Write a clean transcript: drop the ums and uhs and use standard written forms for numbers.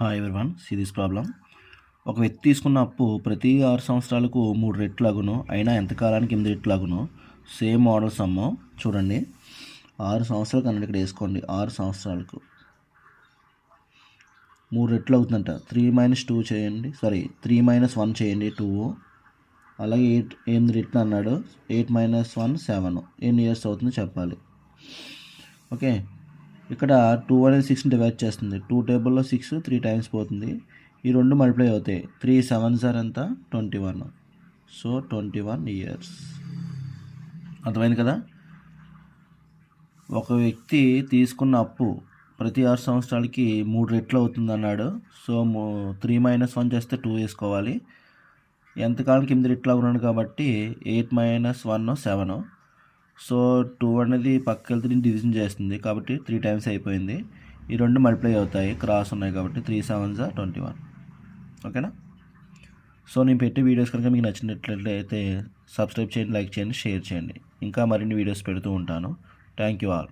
Hi everyone, see this problem. ఒక వ్యక్తి తీసుకున్న అప్పు ప్రతి 6 సంవత్సరాలకు 3 రెట్లు అగును, అయినా ఎంత కాలానికి 8 రెట్లు అగును. సేమ్ మోడల్ సమ్ము చూడండి. 6 సంవత్సరాలకు అన్నది ఇక్కడ వేసుకోండి. 6 సంవత్సరాలకు 3 రెట్లు అవుతుందంట. 3 - 2 చేయండి, 3 - 1 చేయండి 2. అలాగే 8 రెట్లు అన్నాడు. 8 - 1 7. ఎన్ని ఇయర్స్ అవుతుందో చెప్పాలి. ఓకే, ఇక్కడ 2 అనేది 6ని డివైడ్ చేస్తుంది. 2 టేబుల్లో 6 3 టైమ్స్ పోతుంది. ఈ రెండు మల్టిప్లై అవుతాయి. 3 7s ఎంత 21. So 21 years. అర్థమైంది కదా. ఒక వ్యక్తి తీసుకున్న అప్పు ప్రతి 6 సంవత్సరాలకి 3 రెట్లు అవుతుంది అన్నాడు. సో 3 - 1 చేస్తే 2 వేసుకోవాలి. ఎంతకాలానికి 8 రెట్లు అవునాడు కాబట్టి 8 - 1 7. సో 2 అనేది పక్కకి వెళ్తే దీన్ని డివిజన్ చేస్తుంది కాబట్టి 3 టైమ్స్ అయిపోయింది. ఈ రెండు మల్టిప్లై అవుతాయి, క్రాస్ ఉన్నాయి కాబట్టి 3 7s 21. ఓకేనా. సో నేను పెట్టే వీడియోస్ కనుక మీకు నచ్చినట్లయితే సబ్స్క్రైబ్ చేయండి, లైక్ చేయండి, షేర్ చేయండి. ఇంకా మరిన్ని వీడియోస్ పెడుతూ ఉంటాను. Thank you all.